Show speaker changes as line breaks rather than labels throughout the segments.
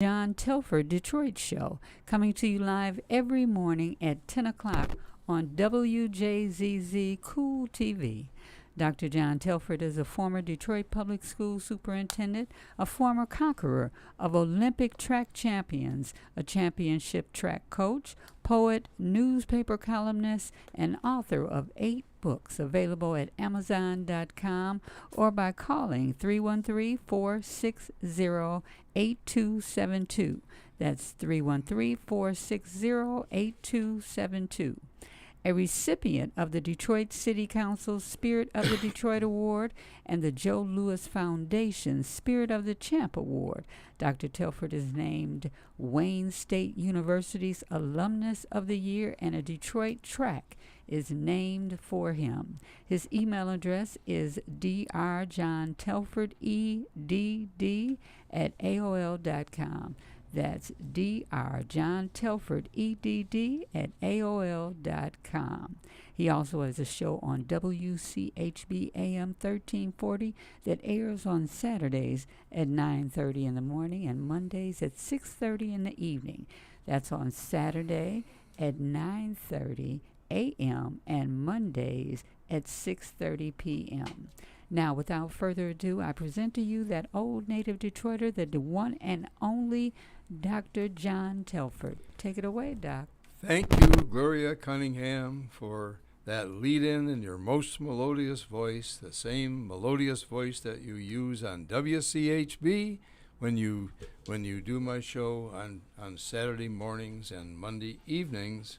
John Telford Detroit Show, coming to you live every morning at 10 o'clock on WJZZ Cool TV. Dr. John Telford is a former Detroit Public School superintendent, a former conqueror of Olympic track champions, a championship track coach, poet, newspaper columnist, and author of 8 books available at Amazon.com or by calling 313-460-8272. That's 313-460-8272. A recipient of the Detroit City Council's Spirit of the Detroit Award and the Joe Louis Foundation's Spirit of the Champ Award. Dr. Telford is named Wayne State University's Alumnus of the Year, and a Detroit track is named for him. His email address is drjohntelfordedd@aol.com. That's drjohntelfordedd@aol.com. He also has a show on WCHB AM 1340 that airs on Saturdays at 9:30 in the morning and Mondays at 6:30 in the evening. That's on Saturday at 9:30 a.m. and Mondays at 6:30 p.m. Now, without further ado, I present to you that old native Detroiter, the one and only Dr. John Telford. Take it away, Doc.
Thank you, Gloria Cunningham, for that lead-in in your most melodious voice, the same melodious voice that you use on WCHB when you do my show on Saturday mornings and Monday evenings.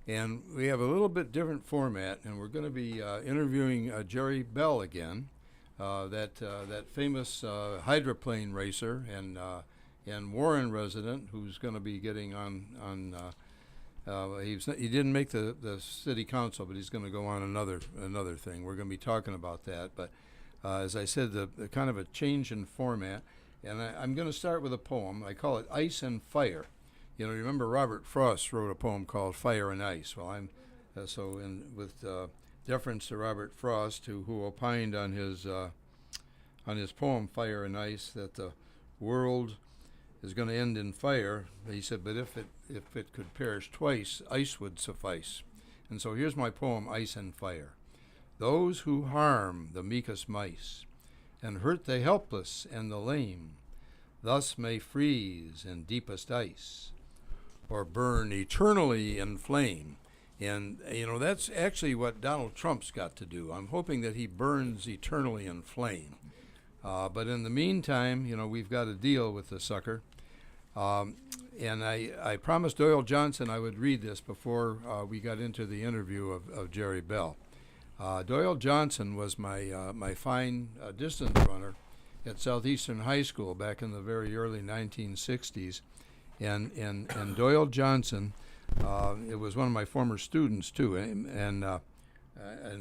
And we have a little bit different format, and we're going to be interviewing Jerry Bell again, that famous hydroplane racer and Warren resident who's going to be getting on. He didn't make the city council, but he's going to go on another thing. We're going to be talking about that. But as I said, the kind of a change in format, and I'm going to start with a poem. I call it Ice and Fire. You know, remember Robert Frost wrote a poem called Fire and Ice. Well, I'm with deference to Robert Frost, who opined on his poem Fire and Ice that the world is going to end in fire. He said, but if it could perish twice, ice would suffice. And so here's my poem, Ice and Fire. Those who harm the meekest mice and hurt the helpless and the lame, thus may freeze in deepest ice or burn eternally in flame. And, you know, that's actually what Donald Trump's got to do. I'm hoping that he burns eternally in flame. But in the meantime, you know, we've got to deal with the sucker. And I promised Doyle Johnson I would read this before we got into the interview of Jerry Bell. Doyle Johnson was my fine distance runner at Southeastern High School back in the very early 1960s. And Doyle Johnson, it was one of my former students too, and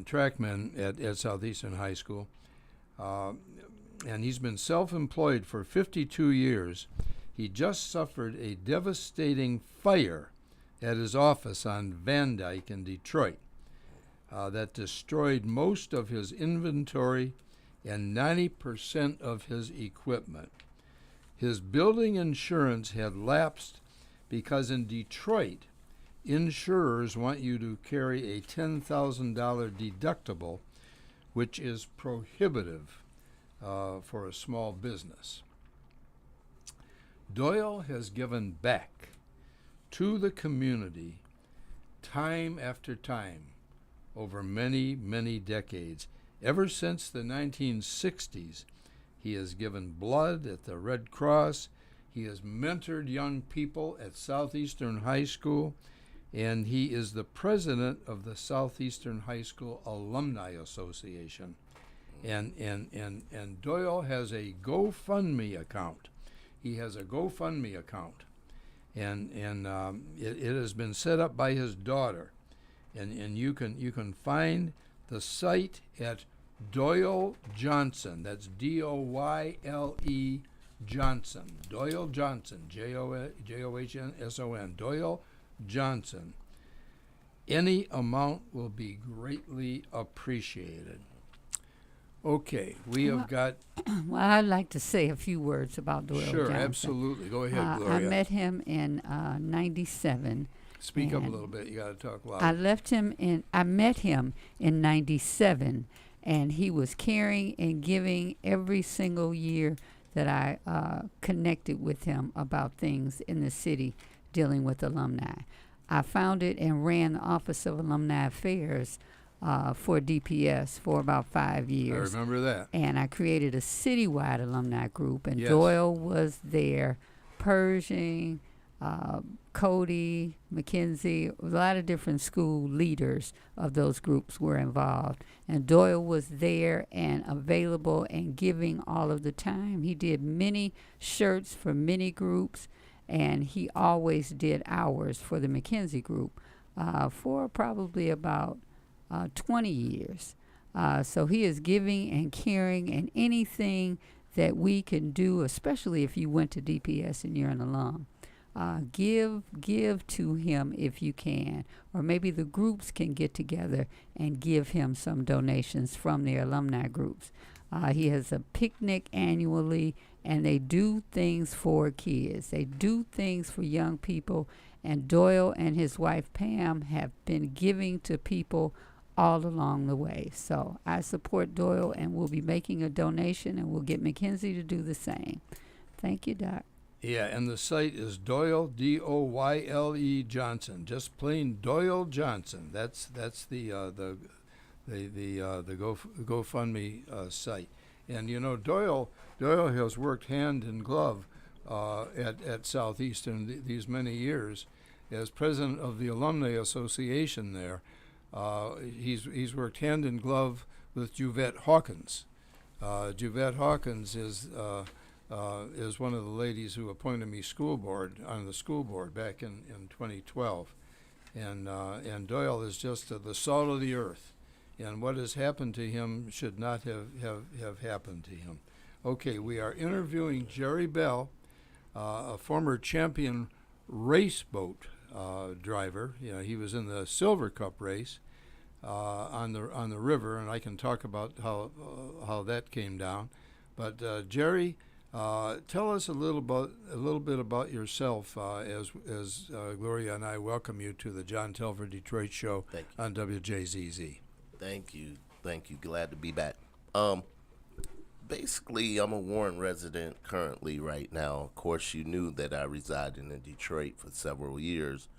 trackman at Southeastern High School. And he's been self-employed for 52 years. He just suffered a devastating fire at his office on Van Dyke in Detroit that destroyed most of his inventory and 90% of his equipment. His building insurance had lapsed because in Detroit, insurers want you to carry a $10,000 deductible, which is prohibitive for a small business. Doyle has given back to the community time after time over many, many decades. Ever since the 1960s, he has given blood at the Red Cross. He has mentored young people at Southeastern High School, and he is the president of the Southeastern High School Alumni Association. And Doyle has a GoFundMe account. He has a GoFundMe account, and it has been set up by his daughter, and you can find the site at Doyle Johnson. That's DOYLE Johnson. Doyle Johnson. JOHNSON. Doyle Johnson. Any amount will be greatly appreciated. Okay, we have got.
Well, I'd like to say a few words about Doyle
Sure,
Johnson.
absolutely. Go ahead,
I
Gloria.
met him in '97.
Speak up a
and
little bit. You got to talk loud.
I met him in '97, and he was caring and giving every single year that I connected with him about things in the city dealing with alumni. I founded and ran the Office of Alumni Affairs for DPS for about 5
I
years.
remember that.
And I created a citywide alumni group, and
Yes.
Doyle was there, Pershing, Cody, McKenzie, a lot of different school leaders of those groups were involved. And Doyle was there and available and giving all of the time. He did many shirts for many groups, and he always did hours for the McKenzie group for probably about 20 years. So he is giving and caring, and anything that we can do, especially if you went to DPS and you're an alum, give to him if you can, or maybe the groups can get together and give him some donations from their alumni groups. He has a picnic annually, and they do things for kids. They do things for young people, and Doyle and his wife Pam have been giving to people all along the way. So I support Doyle, and we'll be making a donation, and we'll get McKenzie to do the same. Thank you, Doc.
Yeah, and the site is Doyle, Doyle Johnson, just plain Doyle Johnson. That's the GoFundMe site. And you know, Doyle has worked hand in glove at Southeastern these many years as president of the Alumni Association there. He's worked hand in glove with Wjzz Hawkins. Wjzz Hawkins is one of the ladies who appointed me on the school board back in 2012, and Doyle is just the salt of the earth, and what has happened to him should not have happened to him. Okay, we are interviewing Jerry Bell, a former champion race boat driver. You know, he was in the Silver Cup race on the river, and I can talk about how that came down. But Jerry, tell us a little bit about yourself as Gloria and I welcome you to the John Telford Detroit Show on WJZZ.
Thank you. Glad to be back. Basically, I'm a Warren resident currently right now. Of course, you knew that I resided in Detroit for several years.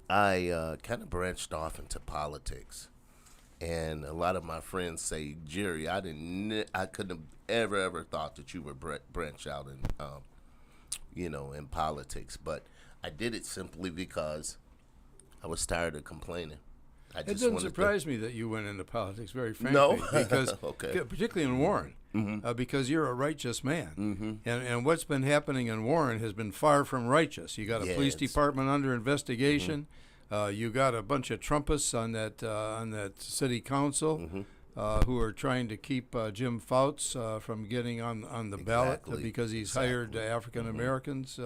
I kind of branched off into politics, and a lot of my friends say, Jerry, I couldn't have ever thought that you would branch out in politics, but I did it simply because I was tired of complaining.
It doesn't surprise me that you went into politics, very frankly,
No?
because
Okay.
particularly in Warren, because you're a righteous man, and what's been happening in Warren has been far from righteous. You got a police department under investigation. You got a bunch of Trumpists on that city council who are trying to keep Jim Fouts from getting on the ballot because he's hired African Americans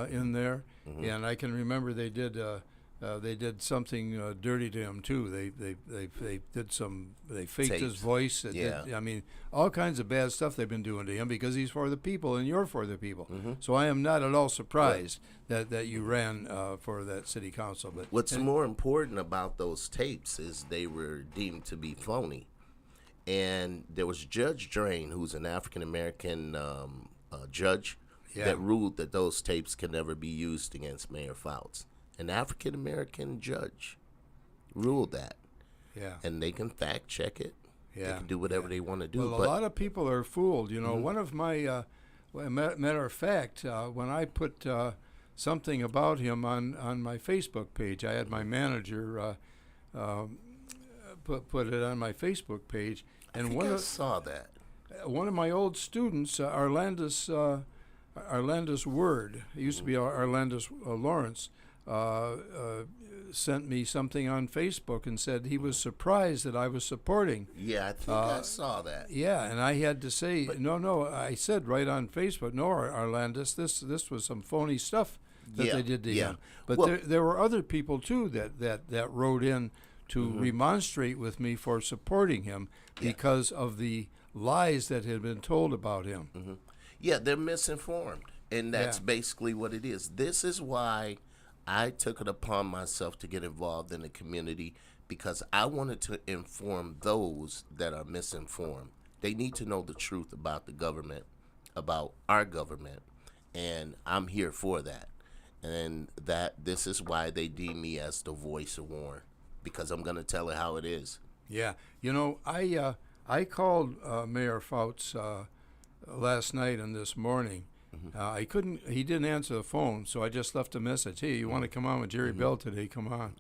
in there, and I can remember they did something dirty to him too. They faked his voice. I mean, all kinds of bad stuff they've been doing to him because he's for the people and you're for the people. So I am not at all surprised that you ran for that city council. But
what's more important about those tapes is they were deemed to be phony. And there was Judge Drain, who's an African American judge, that ruled that those tapes can never be used against Mayor Fouts. An African American judge ruled that. Yeah. And they can fact check it. Yeah. They can do whatever they want to do.
Well, a lot of people are fooled. You know, one of my, matter of fact, when I put something about him on my Facebook page, I had my manager put it on my Facebook page.
And I saw that.
One of my old students, Arlandis Word, it used to be Arlandis Lawrence, sent me something on Facebook and said he was surprised that I was supporting.
Yeah, I think I saw that.
Yeah, and I had to say, no, I said right on Facebook, no, Arlandis, this was some phony stuff that they did to him. But there were other people, too, that wrote in to remonstrate with me for supporting him because of the lies that had been told about him.
Yeah, they're misinformed, and that's basically what it is. This is why I took it upon myself to get involved in the community, because I wanted to inform those that are misinformed. They need to know the truth about the government, about our government, and I'm here for that. And this is why they deem me as the voice of Warren, because I'm going to tell it how it is.
Yeah, you know, I called Mayor Fouts last night and this morning. He didn't answer the phone, so I just left a message. Hey, you want to come on with Jerry Bell today? Come on.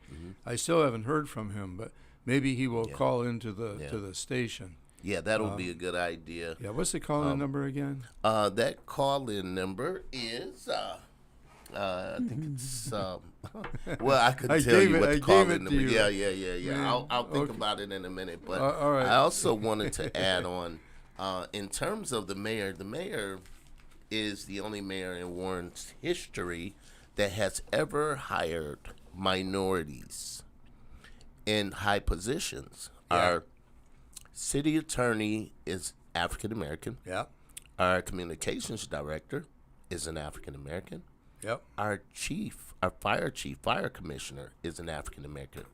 I still haven't heard from him, but maybe he will call into the station.
Yeah, that'll be a good idea.
Yeah, what's the call-in number again?
That call-in number is, I think it's, well, I could tell you what the call-in number is. Yeah. I'll think about it in a minute. But
all right.
I also wanted to add on, in terms of the mayor is the only mayor in Warren's history that has ever hired minorities in high positions.
Yeah.
Our city attorney is African American.
Yeah.
Our communications director is an African American.
Yep.
Our fire commissioner is an African American,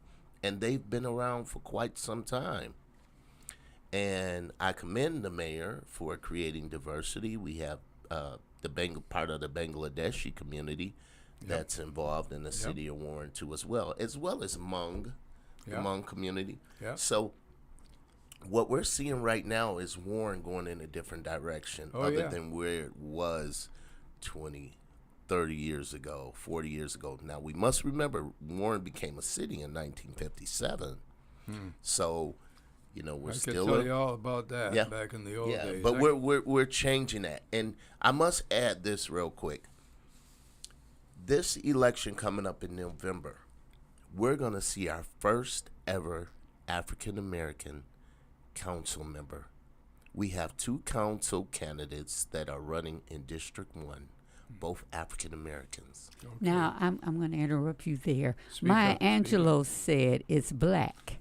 and they've been around for quite some time. And I commend the mayor for creating diversity. We have part of the Bangladeshi community that's involved in the city of Warren too, as well as Hmong, the Hmong community.
Yeah.
So what we're seeing right now is Warren going in a different direction, than where it was 20, 30 years ago, 40 years ago. Now, we must remember Warren became a city in 1957. So, you know, we're still.
I could tell you all about that back in the old days.
Yeah, but we're changing that. And I must add this real quick. This election coming up in November, we're going to see our first ever African-American council member. We have 2 council candidates that are running in District 1, both African Americans.
Okay. Now, I'm going to interrupt you there. Maya Angelou said it's black.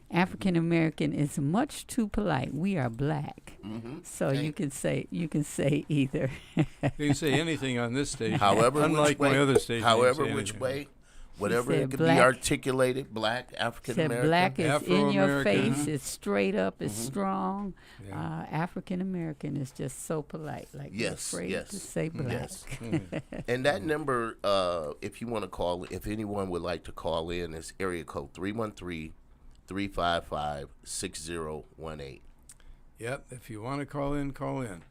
African American is much too polite. We are black. So you can say either.
You can say anything on this station.
However,
unlike my other station.
However, which way, whatever it could be articulated, black, African American.
Black is in your face. It's straight up. It's strong. Yeah. African American is just so polite. Like you're afraid to say black. Yes.
And that number, if you want to call, if anyone would like to call in, is area code 313-355-6018.
Yep. If you want to call in, call in.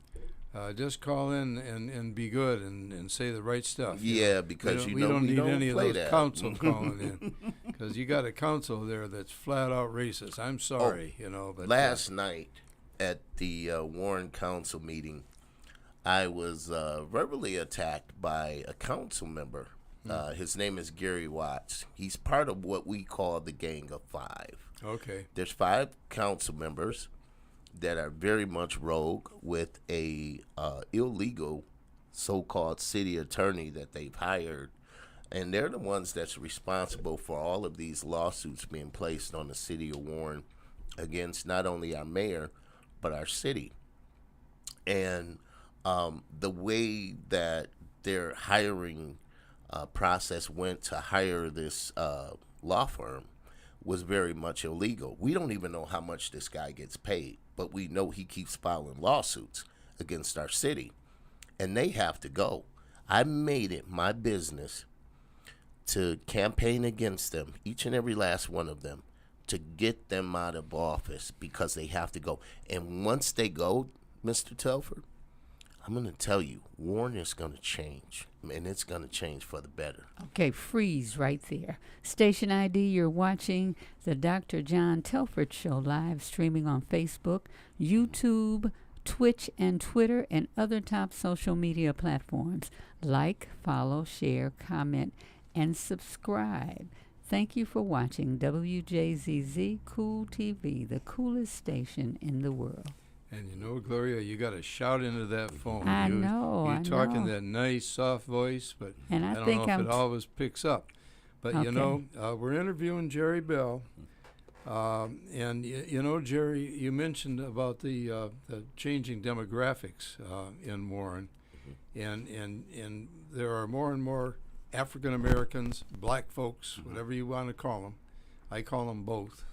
Just call in and be good and say the right stuff.
Yeah, because
we don't need any of those counsel calling in, because you got a counsel there that's flat out racist. I'm sorry, But
last night at the Warren Council meeting, I was verbally attacked by a council member. His name is Gary Watts. He's part of what we call the Gang of Five.
Okay.
There's 5 council members that are very much rogue, with a illegal so-called city attorney that they've hired, and they're the ones that's responsible for all of these lawsuits being placed on the city of Warren against not only our mayor but our city. And the way that their hiring process went to hire this law firm was very much illegal. We don't even know how much this guy gets paid, but we know he keeps filing lawsuits against our city, and they have to go. I made it my business to campaign against them, each and every last one of them, to get them out of office, because they have to go. And once they go, Mr. Telford, I'm going to tell you, Warren is going to change, and it's going to change for the better.
Okay, freeze right there. Station ID, you're watching the Dr. John Telford Show live streaming on Facebook, YouTube, Twitch, and Twitter, and other top social media platforms. Like, follow, share, comment, and subscribe. Thank you for watching WJZZ Cool TV, the coolest station in the world.
And Gloria, you got to shout into that phone.
I know.
You talk in that nice, soft voice, but
and
I don't know if it always picks up. But,
okay.
We're interviewing Jerry Bell, And you know, Jerry, you mentioned about the changing demographics in Warren, and there are more and more African Americans, black folks, whatever you want to call them. I call them both.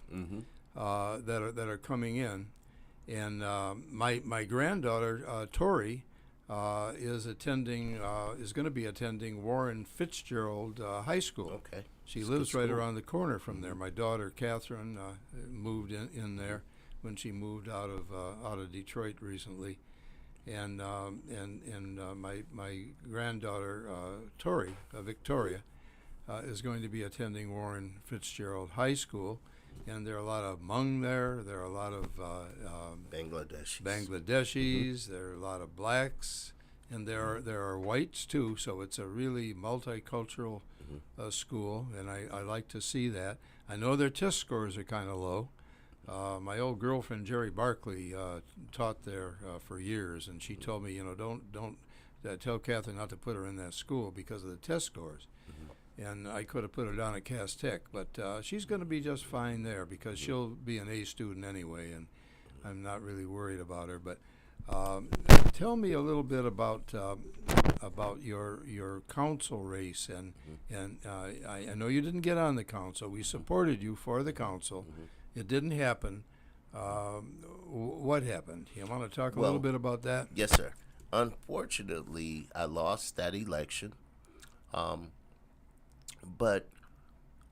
That are coming in, and my granddaughter Tori is going to be attending Warren Fitzgerald High School.
Okay.
She lives right around the corner from there. My daughter Catherine moved in there when she moved out of Detroit recently, and my granddaughter Tori Victoria is going to be attending Warren Fitzgerald High School. And there are a lot of Hmong there. There are a lot of Bangladeshis. There are a lot of blacks, and there are whites too. So it's a really multicultural school, and I like to see that. I know their test scores are kind of low. My old girlfriend Jerry Barkley taught there for years, and she told me, don't tell Catherine not to put her in that school because of the test scores. And I could have put her down at Cass Tech, but she's going to be just fine there because she'll be an A student anyway, and I'm not really worried about her. But tell me a little bit about your council race, and I know you didn't get on the council. We supported you for the council. It didn't happen. What happened? You want to talk a little bit about that?
Yes, sir. Unfortunately, I lost that election. But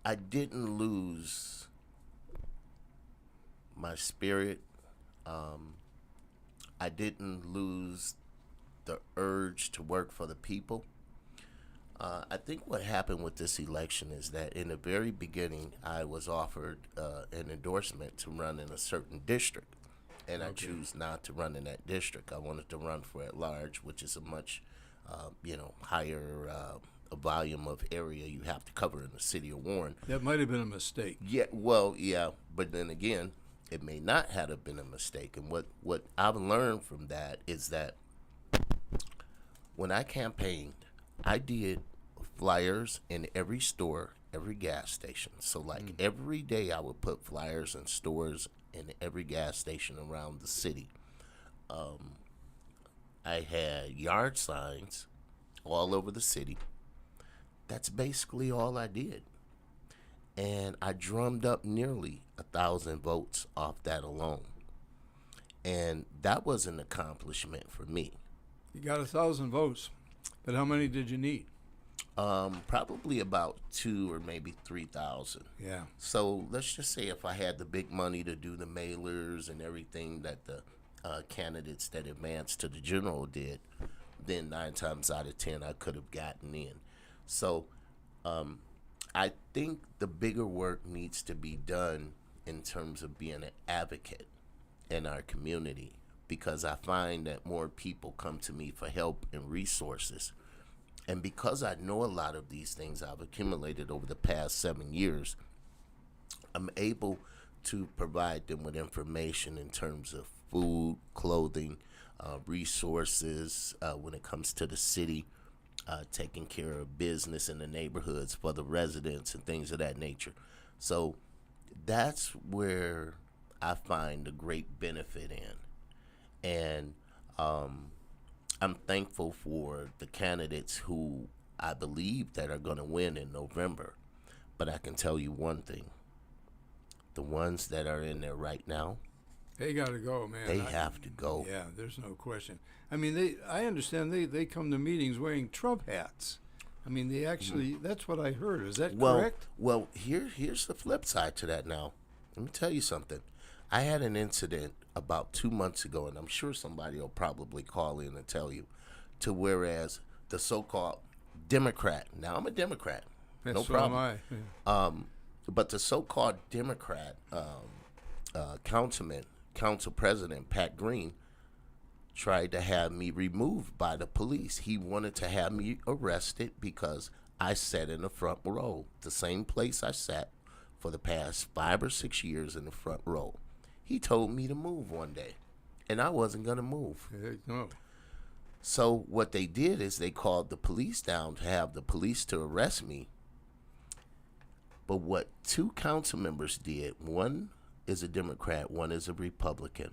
I didn't lose my spirit. I didn't lose the urge to work for the people. I think what happened with this election is that in the very beginning, I was offered an endorsement to run in a certain district, and I choose not to run in that district. I wanted to run for at large, which is a much, higher a volume of area you have to cover in the city of Warren.
That might have been a mistake.
Yeah, but then again, it may not have been a mistake. And what I've learned from that is that when I campaigned, I did flyers in every store, every gas station. So every day I would put flyers in stores in every gas station around the city. I had yard signs all over the city. That's basically all I did. And I drummed up nearly 1,000 votes off that alone. And that was an accomplishment for me.
You got 1,000 votes, but how many did you need?
Probably about 2 or maybe 3,000.
Yeah.
So let's just say if I had the big money to do the mailers and everything that the candidates that advanced to the general did, then 9 times out of 10 I could have gotten in. So I think the bigger work needs to be done in terms of being an advocate in our community, because I find that more people come to me for help and resources. And because I know a lot of these things I've accumulated over the past 7 years, I'm able to provide them with information in terms of food, clothing, resources when it comes to the city, taking care of business in the neighborhoods for the residents and things of that nature. So that's where I find a great benefit in. And I'm thankful for the candidates who I believe that are going to win in November. But I can tell you one thing. The ones that are in there right now,
they got to go, man.
They have to go.
Yeah, there's no question. I mean, I understand they come to meetings wearing Trump hats. I mean, they actually, that's what I heard. Is that correct?
Well, here's the flip side to that now. Let me tell you something. I had an incident about 2 months ago, and I'm sure somebody will probably call in and tell you, to whereas the so-called Democrat, now I'm a Democrat, no problem.
So am I.
But the so-called Democrat council president, Pat Green, tried to have me removed by the police. He wanted to have me arrested because I sat in the front row, the same place I sat for the past 5 or 6 years in the front row. He told me to move one day, and I wasn't going to move.
No.
So what they did is they called the police down to have the police to arrest me. But what two council members did, one is a Democrat, one is a Republican,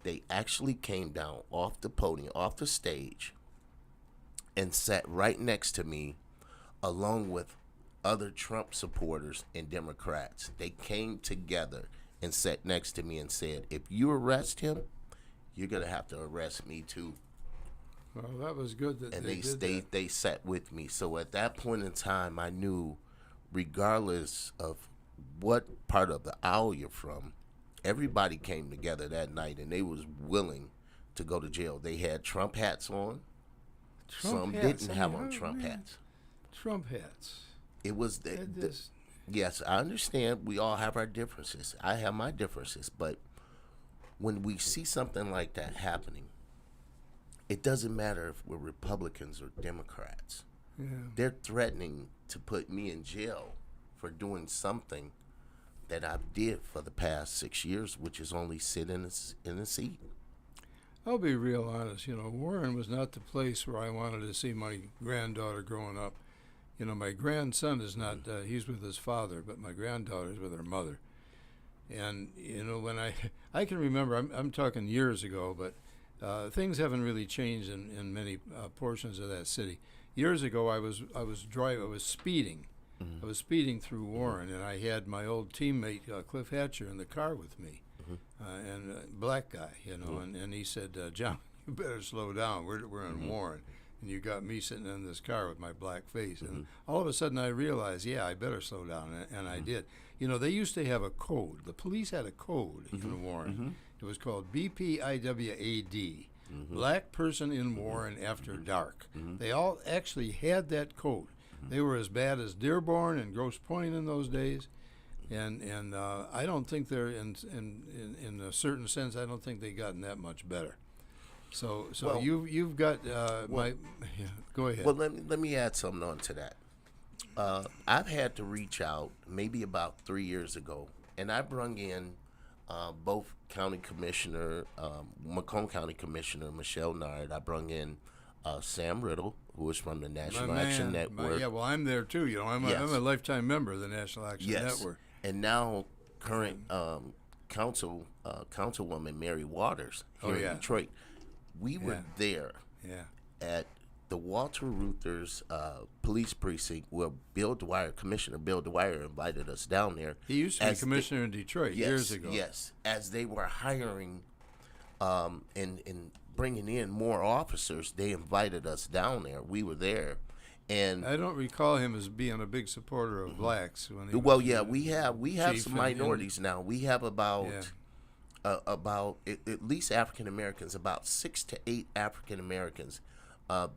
they actually came down off the podium, off the stage, and sat right next to me along with other Trump supporters and Democrats. They came together and sat next to me and said, if you arrest him, you're going to have to arrest me too.
Well, that was good that
And
they did that.
they sat with me. So at that point in time, I knew, regardless of what part of the aisle you're from, everybody came together that night, and they was willing to go to jail. They had Trump hats on. Some didn't have on Trump hats.
Trump hats.
It was yes, I understand. We all have our differences. I have my differences, but when we see something like that happening, it doesn't matter if we're Republicans or Democrats.
Yeah.
They're threatening to put me in jail for doing something that I did for the past 6 years, which is only sit in a seat.
I'll be real honest. Warren was not the place where I wanted to see my granddaughter growing up. My grandson is not, he's with his father, but my granddaughter's with her mother. And, when I can remember, I'm talking years ago, but things haven't really changed in many portions of that city. Years ago, I was speeding. I was speeding through Warren, and I had my old teammate, Cliff Hatcher, in the car with me, and a black guy, and he said, John, you better slow down. We're in Warren. And you got me sitting in this car with my black face. And all of a sudden I realized, yeah, I better slow down. And I did. They used to have a code. The police had a code in Warren. It was called BPIWAD, Black Person in Warren After Dark. They all actually had that code. They were as bad as Dearborn and Grosse Pointe in those days. And I don't think they're, in a certain sense, I don't think they've gotten that much better. So well, you've got go ahead.
Well, let me add something on to that. I've had to reach out maybe about 3 years ago, and I brung in both county commissioner, Macomb County Commissioner Michelle Nard. I brung in Sam Riddle, who is from the National Action Network.
Yeah, well, I'm there too. I'm a lifetime member of the National Action Network.
And now current Councilwoman Mary Waters here in Detroit. We were there at the Walter Reuther's police precinct where Commissioner Bill Dwyer invited us down there.
He used to be commissioner in Detroit years ago.
Yes, as they were hiring and bringing in more officers, they invited us down there. We were there. And
I don't recall him as being a big supporter of blacks.
We have some minorities now. We have about at least African Americans, about 6 to 8 African Americans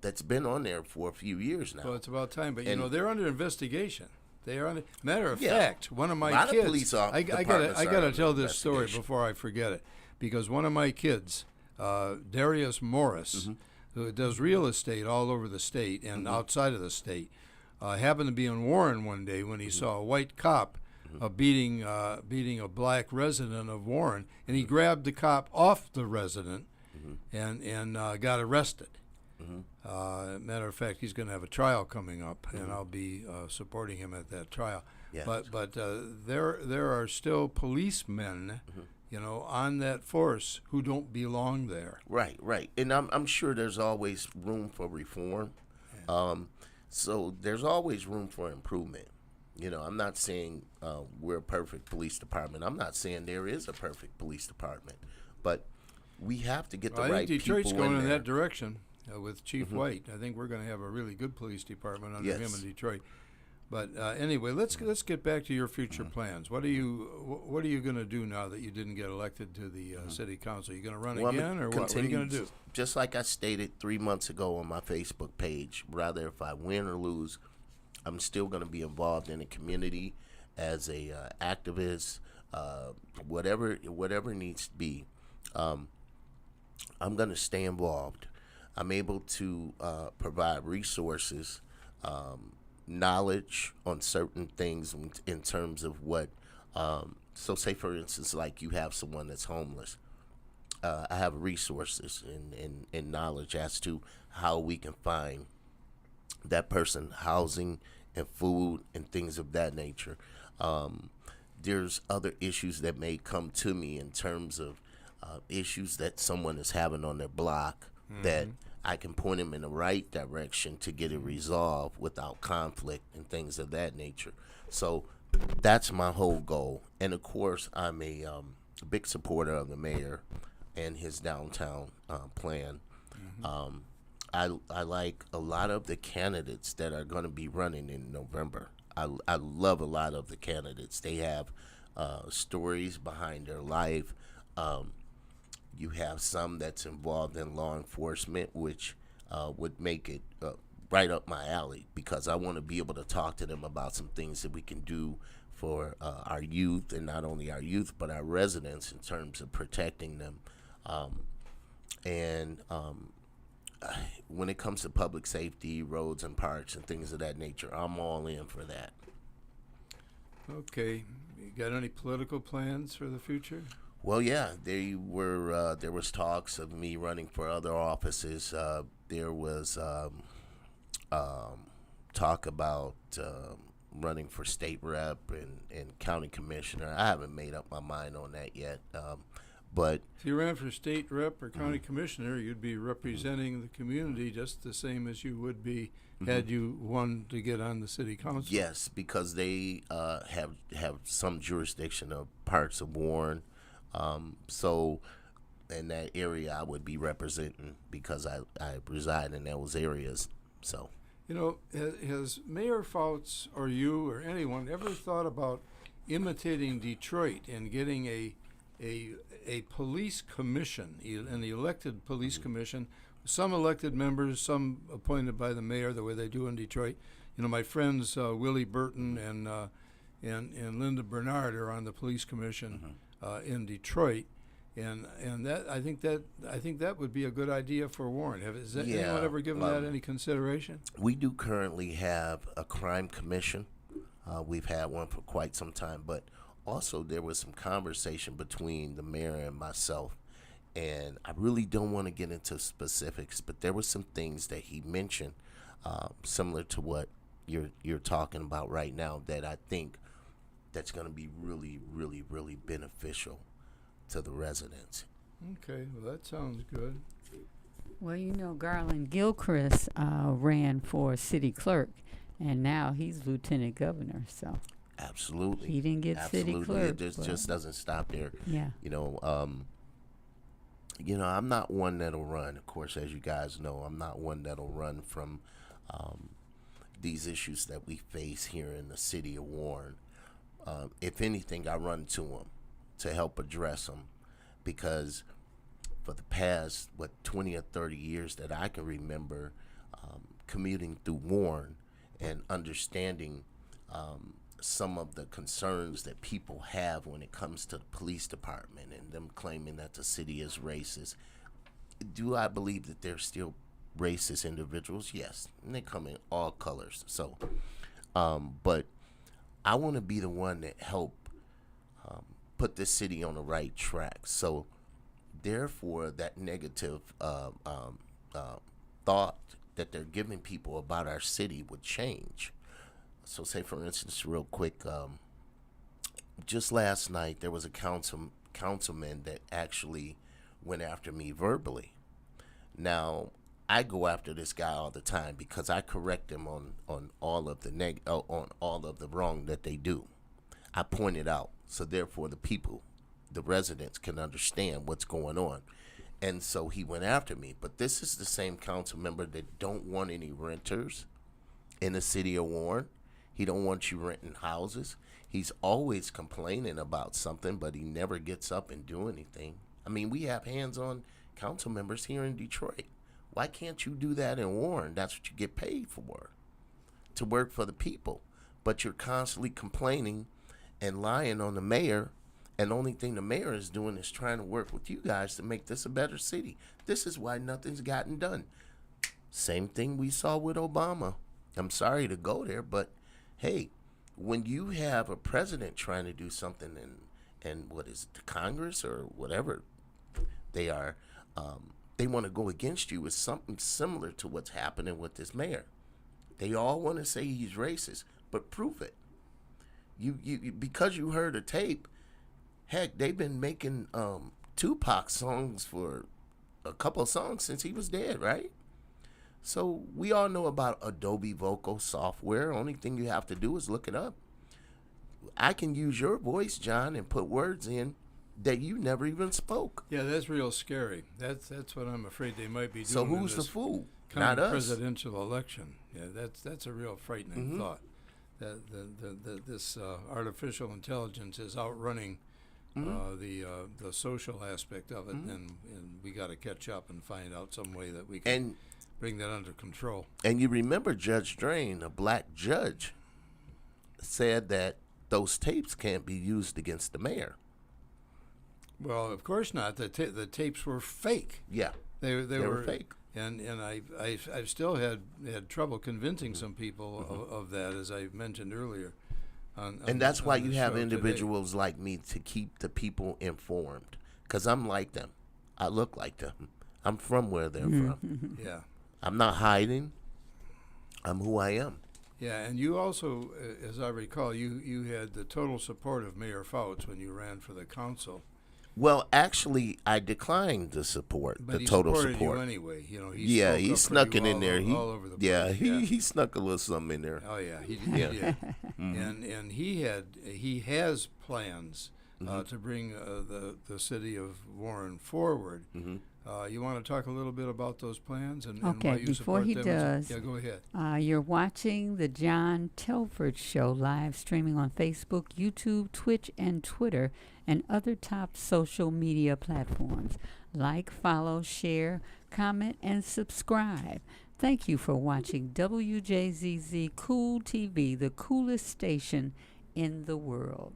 that's been on there for a few years now.
Well, it's about time, but they're under investigation. They are under. Matter of
Yeah.
fact, one of my
A lot
kids.
of police
I
departments are
gotta
under
tell this story
investigation.
before I forget it, because one of my kids, Darius Morris, who does real estate all over the state and outside of the state, happened to be in Warren one day when he saw a white cop beating a black resident of Warren, and he grabbed the cop off the resident and got arrested. Matter of fact, he's going to have a trial coming up, and I'll be supporting him at that trial.
Yes.
But there are still policemen, on that force who don't belong there.
Right. And I'm sure there's always room for reform. So there's always room for improvement. I'm not saying we're a perfect police department. I'm not saying there is a perfect police department. But we have to get the right people in there.
I think Detroit's going in that direction with Chief White. I think we're going to have a really good police department under him in Detroit. But anyway, let's get back to your future plans. What are you going to do now that you didn't get elected to the city council? Are you going to run again, or what are you going to do?
Just like I stated 3 months ago on my Facebook page, rather if I win or lose, I'm still going to be involved in the community as a activist, whatever needs to be. I'm going to stay involved. I'm able to provide resources, knowledge on certain things in terms of what. So say, for instance, like you have someone that's homeless. I have resources and knowledge as to how we can find that person housing and food and things of that nature. There's other issues that may come to me in terms of issues that someone is having on their block that I can point them in the right direction to get it resolved without conflict and things of that nature. So that's my whole goal. And of course, I'm a big supporter of the mayor and his downtown plan. I like a lot of the candidates that are going to be running in November. I love a lot of the candidates. They have stories behind their life. You have some that's involved in law enforcement, which would make it right up my alley, because I want to be able to talk to them about some things that we can do for our youth, and not only our youth, but our residents in terms of protecting them. When it comes to public safety, roads and parks and things of that nature, I'm all in for that.
Okay. You got any political plans for the future?
Well, yeah, there was talks of me running for other offices. There was talk about running for state rep and county commissioner. I haven't made up my mind on that yet. But
if you ran for state rep or county commissioner, you'd be representing the community just the same as you would be had you won to get on the city council.
Yes, because they have some jurisdiction of parts of Warren. So in that area, I would be representing because I reside in those areas. So,
you know, has Mayor Fouts or you or anyone ever thought about imitating Detroit and getting a police commission, an elected police commission, some elected members, some appointed by the mayor, the way they do in Detroit? You know, my friends Willie Burton and Linda Bernard are on the police commission in Detroit, and that I think that would be a good idea for Warren. Has anyone ever given that any consideration?
We do currently have a crime commission. We've had one for quite some time, but also there was some conversation between the mayor and myself, and I really don't want to get into specifics, but there were some things that he mentioned similar to what you're talking about right now, that I think that's going to be really, really, really beneficial to the residents.
Okay, well, that sounds good.
Well, you know, Garland Gilchrist ran for city clerk, and now he's lieutenant governor, so.
Absolutely.
He didn't get city clerk.
It just doesn't stop there.
Yeah.
You know, I'm not one that'll run. Of course, as you guys know, I'm not one that'll run from these issues that we face here in the city of Warren. If anything, I run to them to help address them, because for the past, 20 or 30 years that I can remember commuting through Warren and understanding some of the concerns that people have when it comes to the police department and them claiming that the city is racist. Do I believe that they're still racist individuals? Yes, and they come in all colors. So, but I want to be the one that help put this city on the right track. So, therefore, that negative thought that they're giving people about our city would change. So, say for instance, real quick, just last night there was a councilman that actually went after me verbally. Now, I go after this guy all the time because I correct him on all of the on all of the wrong that they do. I point it out, so therefore the people, the residents, can understand what's going on. And so he went after me. But this is the same council member that don't want any renters in the city of Warren. He don't want you renting houses. He's always complaining about something, but he never gets up and do anything. I mean, we have hands-on council members here in Detroit. Why can't you do that in Warren? That's what you get paid for, to work for the people. But you're constantly complaining and lying on the mayor, and the only thing the mayor is doing is trying to work with you guys to make this a better city. This is why nothing's gotten done. Same thing we saw with Obama. I'm sorry to go there, but hey, when you have a president trying to do something in what is it, the Congress or whatever they are, they want to go against you with something similar to what's happening with this mayor. They all want to say he's racist, but prove it. You because you heard a tape. Heck, they've been making Tupac songs for a couple of songs since he was dead, right? So we all know about Adobe Vocal software. Only thing you have to do is look it up. I can use your voice, John, and put words in that you never even spoke.
Yeah, that's real scary. That's what I'm afraid they might be doing.
So who's the fool?
Not us.
Presidential
election. Yeah, that's a real frightening thought. That this artificial intelligence is outrunning the social aspect of it, and we got to catch up and find out some way that we can bring that under control.
And you remember Judge Drain, a black judge, said that those tapes can't be used against the mayor.
Well, of course not. The tapes were fake.
Yeah,
they were
fake.
And I've still had trouble convincing some people of that, as I mentioned earlier.
And that's why you have individuals like me to keep the people informed, because I'm like them. I look like them. I'm from where they're from.
Yeah.
I'm not hiding. I'm who I am.
Yeah, and you also, as I recall, you had the total support of Mayor Fouts when you ran for the council.
Well, actually, I declined the support,
but
the total support.
But he supported you anyway. You know,
he snuck it in there.
All over the place.
He snuck a little something in there.
Oh yeah, he did. Yeah. And he has plans to bring the city of Warren forward. You want to talk a little bit about those plans and why you
before
support
he
them?
does,
Yeah, go ahead.
You're watching the John Telford Show live streaming on Facebook, YouTube, Twitch, and Twitter, and other top social media platforms. Like, follow, share, comment, and subscribe. Thank you for watching WJZZ Cool TV, the coolest station in the world.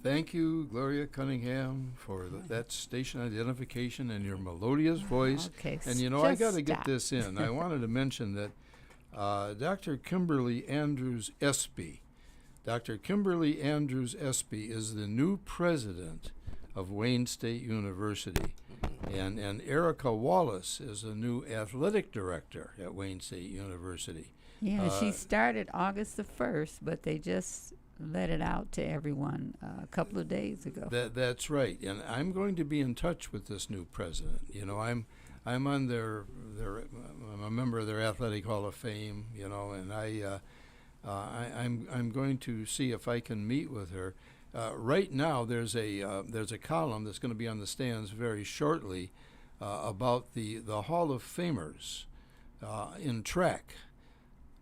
Thank you, Gloria Cunningham, for that station identification and your melodious voice.
Okay,
and you know, I got to get this in. I wanted to mention that Dr. Kimberly Andrews Espy, Dr. Kimberly Andrews Espy is the new president of Wayne State University. And Erica Wallace is the new athletic director at Wayne State University.
Yeah, she started August the 1st, but they just let it out to everyone a couple of days ago.
That's right, and I'm going to be in touch with this new president. You know, I'm on I'm a member of their Athletic Hall of Fame. You know, and I'm going to see if I can meet with her. Right now, there's a column that's going to be on the stands very shortly about the Hall of Famers in track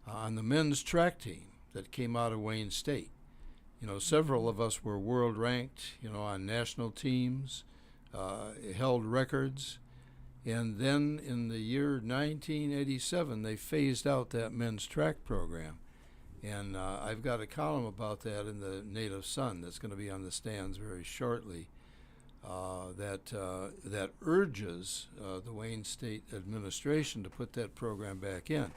on the men's track team that came out of Wayne State. You know, several of us were world ranked, you know, on national teams, held records. And then in the year 1987, they phased out that men's track program. And I've got a column about that in the Native Sun that's going to be on the stands very shortly that urges the Wayne State administration to put that program back in.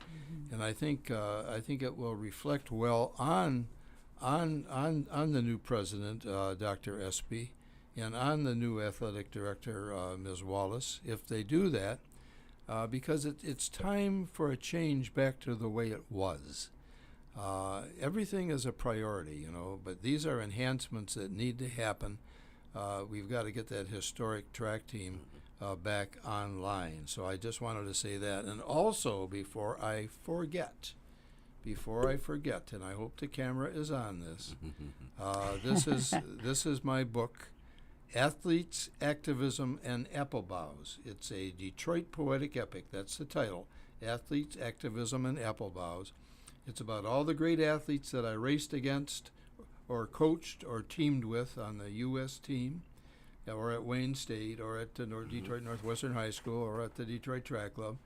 And I think it will reflect well on the new president, Dr. Espy, and on the new athletic director, Ms. Wallace, if they do that, because it's time for a change back to the way it was. Everything is a priority, you know, but these are enhancements that need to happen. We've got to get that historic track team back online. So I just wanted to say that. And also, before I forget, and I hope the camera is on this, this is my book, Athletes, Activism, and Apple Boughs. It's a Detroit poetic epic. That's the title, Athletes, Activism, and Apple Boughs. It's about all the great athletes that I raced against or coached or teamed with on the U.S. team or at Wayne State or at the Detroit Northwestern High School or at the Detroit Track Club.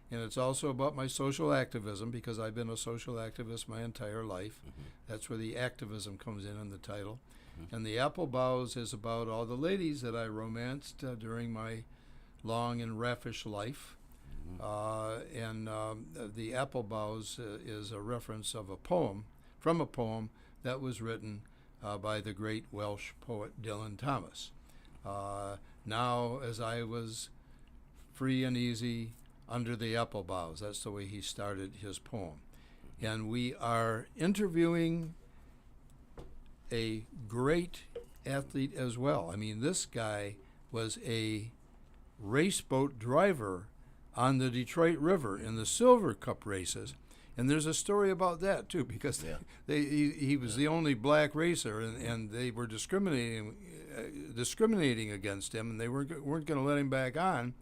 And it's also about my social activism, because I've been a social activist my entire life. That's where the activism comes in the title. And the Apple Boughs is about all the ladies that I romanced during my long and raffish life. The Apple Boughs is a reference of a poem, from a poem that was written by the great Welsh poet Dylan Thomas. Now, as I was free and easy under the apple boughs, that's the way he started his poem. and we are interviewing a great athlete as well. I mean, this guy was a race boat driver on the Detroit River in the Silver Cup races. And there's a story about that, too, because he was the only black racer, and they were discriminating against him, and they weren't going to let him back on.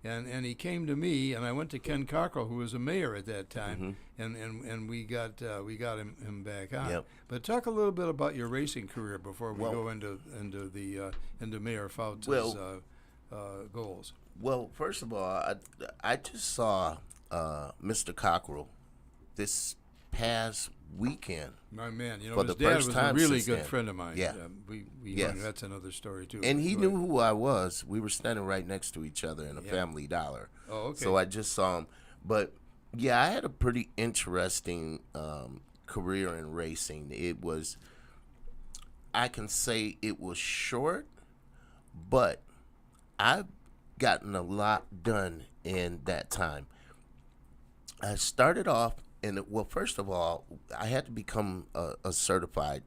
And he came to me, and I went to Ken Cockrell, who was a mayor at that time, and we got him back on.
Yep.
But talk a little bit about your racing career before we go into Mayor Fouts' goals.
Well, first of all, I just saw Mr. Cockrell this past weekend.
My man,
for
his
the
dad
first
was
time
a really
since
good
then.
friend of mine.
Yeah.
Yes. That's another story, too.
And he knew who I was. We were standing right next to each other in a Family Dollar.
Oh, okay.
So I just saw him. But, yeah, I had a pretty interesting career in racing. It was, I can say it was short, but I've gotten a lot done in that time. I started off, first of all, I had to become a certified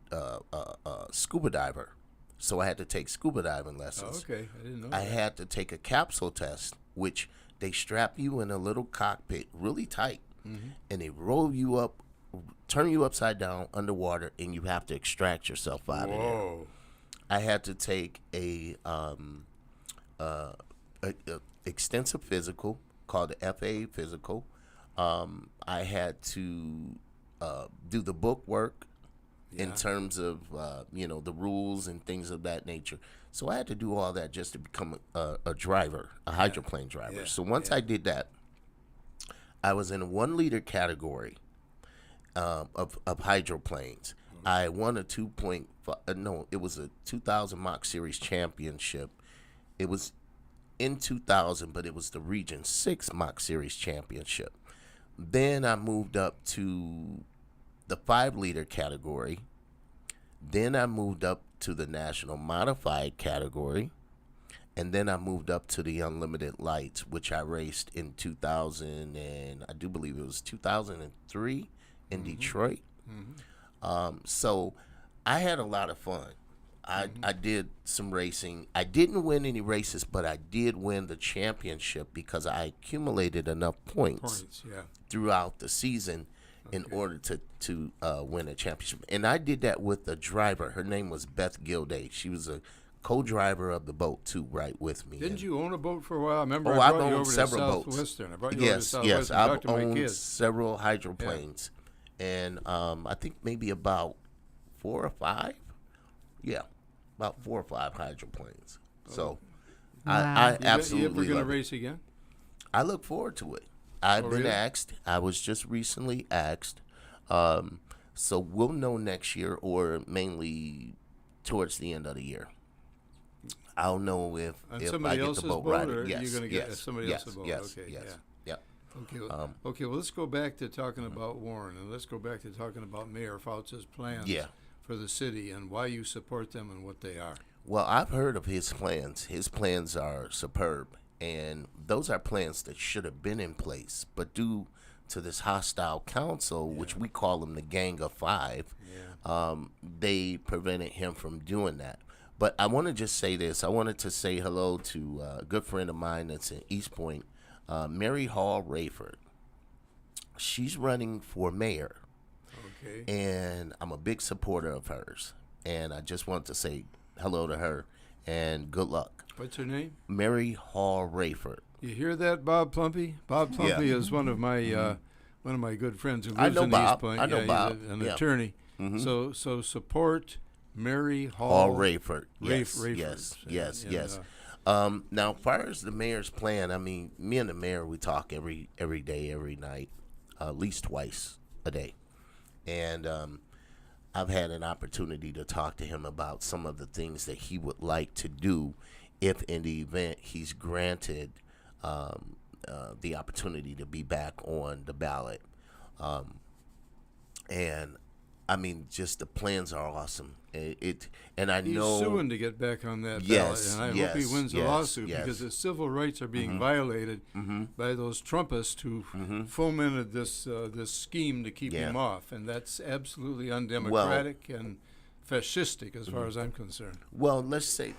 scuba diver. So I had to take scuba diving lessons.
Oh, okay. I didn't know
I
that.
had to take a capsule test, which they strap you in a little cockpit really tight, and they roll you up, turn you upside down underwater, and you have to extract yourself out of there.
Whoa.
I had to take a extensive physical called the FAA physical. I had to do the book work in terms of the rules and things of that nature. So I had to do all that just to become a driver, a hydroplane driver.
Yeah.
So once I did that, I was in a 1 liter category of hydroplanes. I won a 2.5. It was a 2000 Mach Series championship. It was in 2000, but it was the Region 6 Mach Series championship. Then I moved up to the 5 liter category. Then I moved up to the National Modified category. And then I moved up to the Unlimited Lights, which I raced in 2000, and I do believe it was 2003 in Detroit. So I had a lot of fun. I did some racing. I didn't win any races, but I did win the championship because I accumulated enough points throughout the season in order to win a championship. And I did that with a driver. Her name was Beth Gilday. She was a co-driver of the boat, too, right with me.
Didn't you own a boat for a while? I remember
I've
I brought you
owned
over
several
to
boats.
Southwestern. I brought you over to Southwestern
Yes,
to talk
I've
to my
owned
kids.
several hydroplanes. And I think maybe about 4 or 5. Yeah, about 4 or 5 hydroplanes. So I absolutely
You ever going to
love it.
race again?
I look forward to it. I've been
really?
asked. I was just recently asked. So we'll know next year, or mainly towards the end of the year. I'll know if
On
I get
somebody
the
else's
boat
boat,
riding.
or
Yes,
you're going to get
yes,
somebody
yes,
else's boat?
yes,
Okay,
yes,
yeah.
yeah.
Okay, well, let's go back to talking about Warren, and let's go back to talking about Mayor Fouts' plans for the city and why you support them and what they are.
Well, I've heard of his plans. His plans are superb, and those are plans that should have been in place, but due to this hostile council, which we call them the Gang of Five, they prevented him from doing that. But I want to just say this. I wanted to say hello to a good friend of mine that's in East Point, Mary Hall Rayford. She's running for mayor, and I'm a big supporter of hers. And I just want to say hello to her and good luck.
What's her name?
Mary Hall Rayford.
You hear that, Bob Plumpy? Bob Plumpy is one of my good friends who lives
know
in
Bob.
East Point.
I know Bob.
He's an
Yeah.
attorney. So support Mary
Hall
Hall
Rayford. Yes,
Rayford.
yes. Now, as far as the mayor's plan, I mean, me and the mayor, we talk every day, every night, at least twice a day. And I've had an opportunity to talk to him about some of the things that he would like to do if in the event he's granted the opportunity to be back on the ballot. And I mean, just the plans are awesome. And I
He's
know
suing to get back on that
Yes,
ballot, and I
yes,
hope he wins the
yes,
lawsuit
yes.
because his civil rights are being violated by those Trumpists who fomented this this scheme to keep
Yeah.
him off, and that's absolutely undemocratic and fascistic as far as I'm concerned.
well, let's say,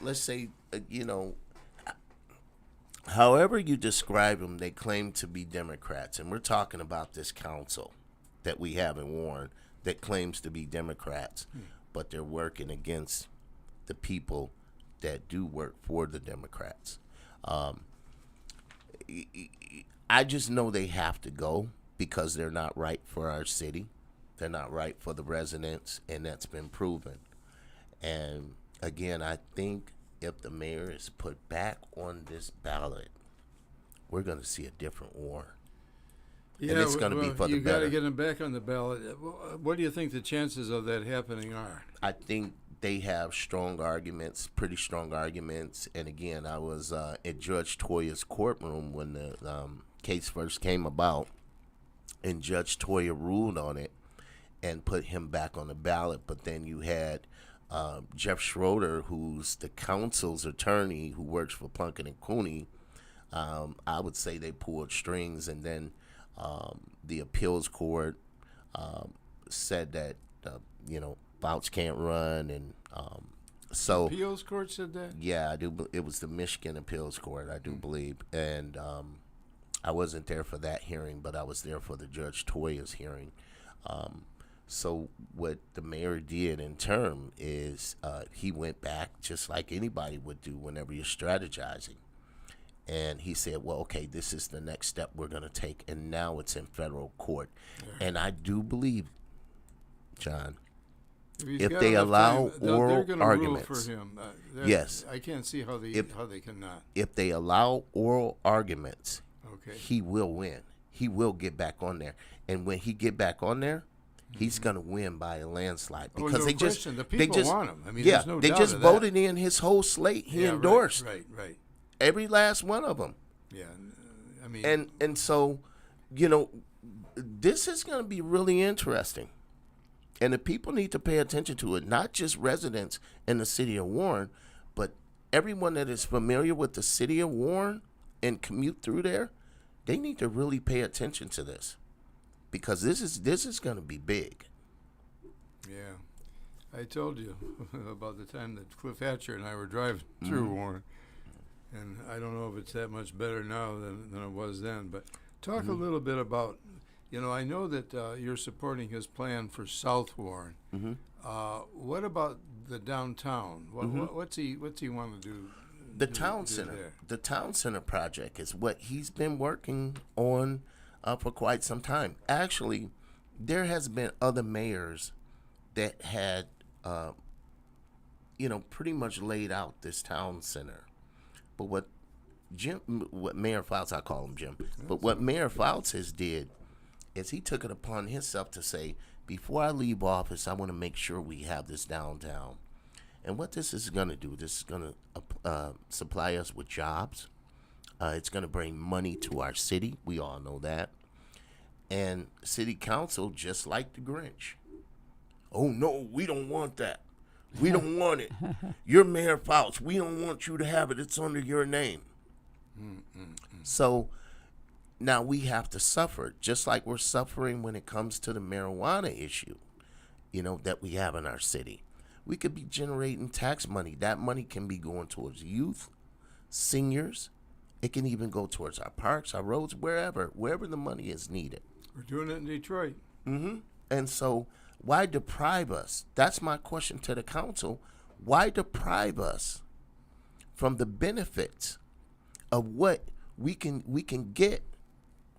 however you describe them, they claim to be Democrats, and we're talking about this council that we have in Warren that claims to be Democrats, but they're working against the people that do work for the Democrats. I just know they have to go because they're not right for our city. They're not right for the residents, and that's been proven. And again, I think if the mayor is put back on this ballot, we're going to see a different Warren.
Yeah,
it's gonna be for the
you got to
better.
get him back on the ballot. What do you think the chances of that happening are?
I think they have strong arguments, pretty strong arguments. And again, I was at Judge Toya's courtroom when the case first came about, and Judge Toya ruled on it and put him back on the ballot. But then you had Jeff Schroeder, who's the council's attorney who works for Plunkett and Cooney. I would say they pulled strings, and then the appeals court said that Fouts can't run, and so
Appeals court said that?
yeah, I do. It was the Michigan appeals court, I do believe, and I wasn't there for that hearing, but I was there for the Judge Toya's hearing. So what the mayor did in term is he went back just like anybody would do whenever you're strategizing. And he said, well, okay, this is the next step we're going to take. And now it's in federal court. Yeah. And I do believe, John, if they allow oral arguments.
Rule for him.
Yes.
I can't see how they cannot.
If they allow oral arguments,
okay,
he will win. He will get back on there. And when he get back on there, he's going to win by a landslide because
no
they
question.
just
The people
they just
want him. I mean,
yeah,
there's no
they
doubt
just
of
voted in his whole slate. He endorsed
right.
every last one of them.
Yeah, I mean,
and so, this is going to be really interesting, and the people need to pay attention to it. Not just residents in the city of Warren, but everyone that is familiar with the city of Warren and commute through there. They need to really pay attention to this, because this is going to be big.
Yeah, I told you about the time that Cliff Hatcher and I were driving through Warren. And I don't know if it's that much better now than it was then. But talk a little bit about, I know that you're supporting his plan for South Warren. What about the downtown? What's he want to do?
The town center.
There?
The town center project is what he's been working on for quite some time. Actually, there has been other mayors that had, pretty much laid out this town center. But what Mayor Fouts, I call him Jim, but what Mayor Fouts has did is he took it upon himself to say, before I leave office, I want to make sure we have this downtown. And what this is going to do, this is going to supply us with jobs. It's going to bring money to our city. We all know that. And city council, just like the Grinch. Oh, no, we don't want that. We don't want it. You're Mayor Fouts. We don't want you to have it. It's under your name. So now we have to suffer, just like we're suffering when it comes to the marijuana issue, that we have in our city. We could be generating tax money. That money can be going towards youth, seniors. It can even go towards our parks, our roads, wherever the money is needed.
We're doing it in Detroit.
And so why deprive us? That's my question to the council. Why deprive us from the benefits of what we can get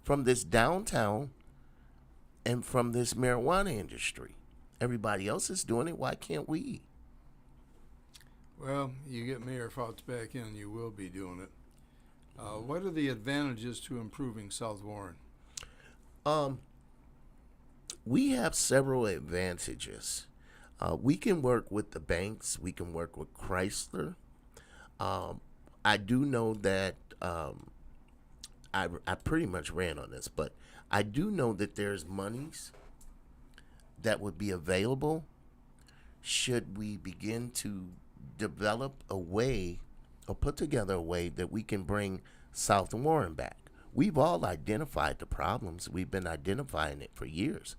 from this downtown and from this marijuana industry? Everybody else is doing it. Why can't we?
Well, you get Mayor Fouts back in, you will be doing it. What are the advantages to improving South Warren?
We have several advantages. We can work with the banks. We can work with Chrysler. I do know that I pretty much ran on this, but I do know that there's monies that would be available should we begin to develop a way or put together a way that we can bring South Warren back. We've all identified the problems. We've been identifying it for years.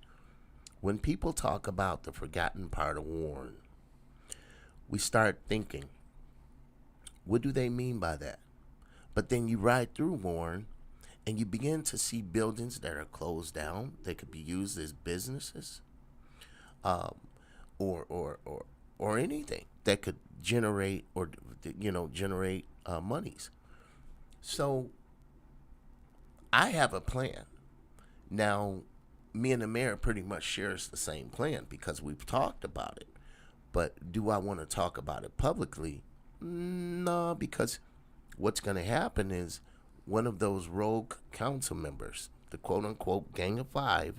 When people talk about the forgotten part of Warren, we start thinking, what do they mean by that? But then you ride through Warren and you begin to see buildings that are closed down that could be used as businesses, or anything that could generate monies. So I have a plan. Now, me and the mayor pretty much shares the same plan because we've talked about it. But do I want to talk about it publicly? No, because what's going to happen is one of those rogue council members, the quote-unquote Gang of Five,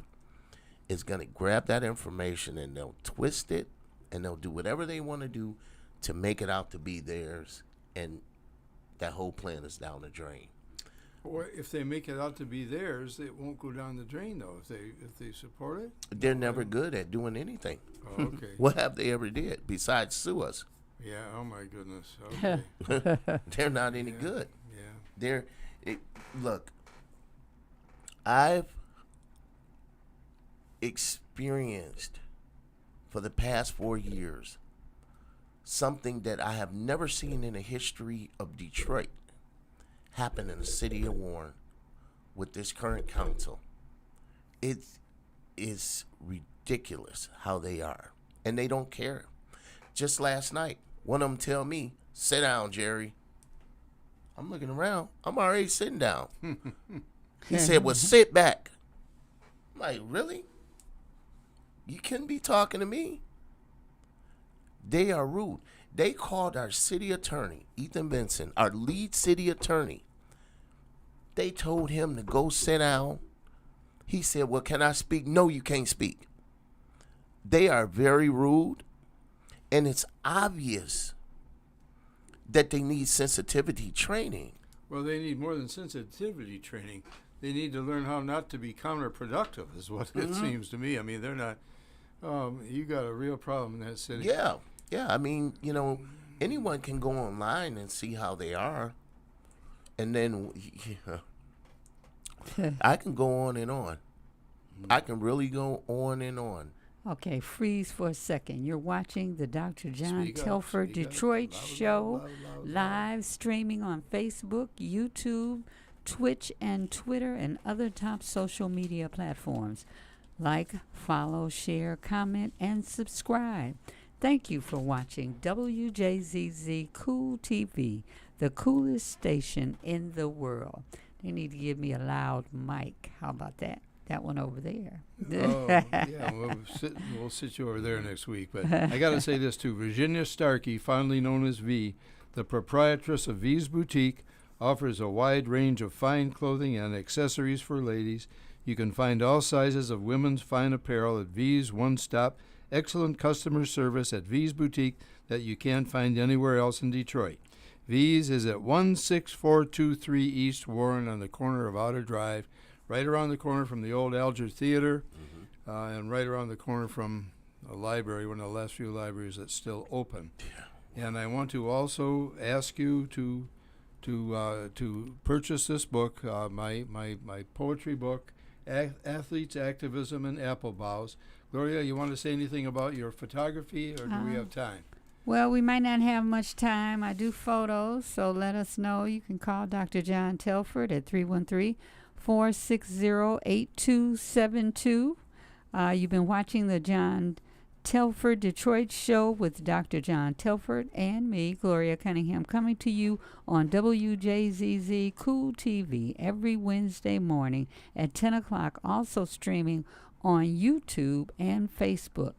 is going to grab that information and they'll twist it and they'll do whatever they want to do to make it out to be theirs, and that whole plan is down the drain.
Or if they make it out to be theirs, it won't go down the drain, though, if they support it?
They're never good at doing anything.
Oh, okay.
What have they ever did besides sue us?
Yeah, oh my goodness. Okay.
They're not any good.
Yeah.
Look, I've experienced for the past 4 years something that I have never seen in the history of Detroit happen in the city of Warren with this current council. It is ridiculous how they are, and they don't care. Just last night, one of them tell me, "Sit down, Jerry." I'm looking around. I'm already sitting down. He said, "Well, sit back." I'm like, really? You couldn't be talking to me. They are rude. They called our city attorney, Ethan Benson, our lead city attorney. They told him to go sit down. He said, "Well, can I speak?" "No, you can't speak." They are very rude, and it's obvious that they need sensitivity training.
Well, they need more than sensitivity training. They need to learn how not to be counterproductive, is what it seems to me. I mean, they're not. You got a real problem in that city.
Yeah. I mean, anyone can go online and see how they are, and then I can go on and on. I can really go on and on.
Okay, freeze for a second. You're watching the Dr. John
Speak up,
Telford
speak up.
Detroit
Loud,
show,
loud, loud, loud.
live streaming on Facebook, YouTube, Twitch, and Twitter, and other top social media platforms. Like, follow, share, comment, and subscribe. Thank you for watching WJZZ Cool TV, the coolest station in the world. They need to give me a loud mic. How about that? That one over there.
Oh, yeah, we'll sit you over there next week. But I got to say this, too. Virginia Starkey, fondly known as V, the proprietress of V's Boutique, offers a wide range of fine clothing and accessories for ladies. You can find all sizes of women's fine apparel at V's one-stop, excellent customer service at V's Boutique that you can't find anywhere else in Detroit. V's is at 16423 East Warren on the corner of Outer Drive, right around the corner from the old Alger Theater, and right around the corner from a library, one of the last few libraries that's still open. Yeah. And I want to also ask you to purchase this book, my poetry book, Athletes, Activism, and Apple Boughs. Gloria, you want to say anything about your photography, or do we have time?
Well, we might not have much time. I do photos, so let us know. You can call Dr. John Telford at 313-460-8272. You've been watching the John Telford Detroit show with Dr. John Telford and me, Gloria Cunningham, coming to you on WJZZ Cool TV every Wednesday morning at 10 o'clock, also streaming on YouTube and Facebook.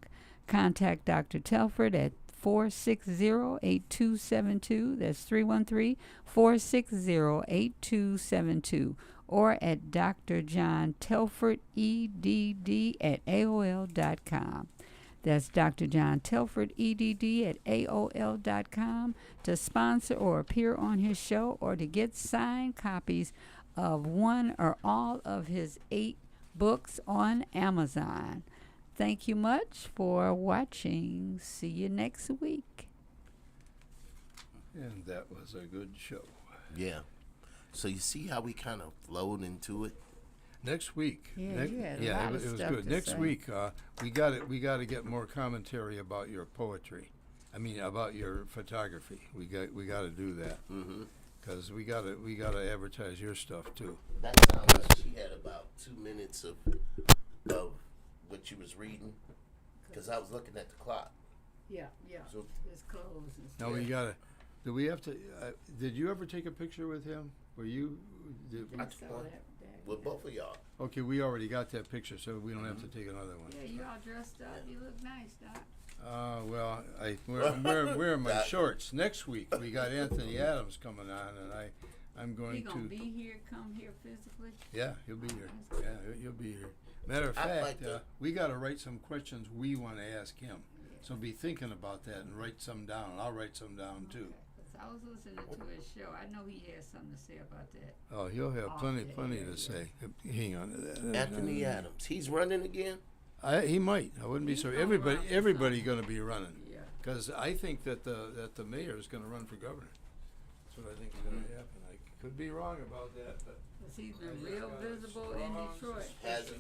Contact Dr. Telford at 460-8272. That's 313-460-8272. Or at Dr. John Telford, EDD at AOL.com. That's Dr. John Telford, EDD at AOL.com to sponsor or appear on his show, or to get signed copies of one or all of his 8 books on Amazon. thank you much for watching. See you next week.
And that was a good show.
Yeah. So you see how we kind of flowed into it?
Next week.
Yeah, you had a lot of
it was
stuff
good.
to
Next
say.
week, we got to get more commentary about your poetry. I mean, about your photography. We got to do that.
Mm-hmm.
Because we gotta advertise your stuff too.
That sounds like she had about 2 minutes of what she was reading, because I was looking at the clock.
Yeah.
So
It's closed.
Now we gotta. Do we have to? Did you ever take a picture with him? Were you?
I took one with both of y'all.
Okay, we already got that picture, so we don't have to take another one.
Yeah, you all dressed up. You look nice, Doc.
Well, I'm wearing my shorts. Next week we got Anthony Adams coming on, and I'm going
He gonna
to.
be here, come here physically?
Yeah, he'll be here. Yeah, he'll be here. Matter of fact, we got to write some questions we want to ask him. So be thinking about that and write some down. I'll write some down too.
I was listening to his show. I know he has something to say about that.
Oh, he'll have plenty to say. Hang on to that.
Anthony Adams. He's running again?
He might. I wouldn't be
He's
sorry.
gonna run for
Everybody
something.
going to be running.
Yeah.
Because I think that the mayor is going to run for governor. That's what I think is going to happen. I could be wrong about that, but
Because he's been real visible in Detroit.
Has he?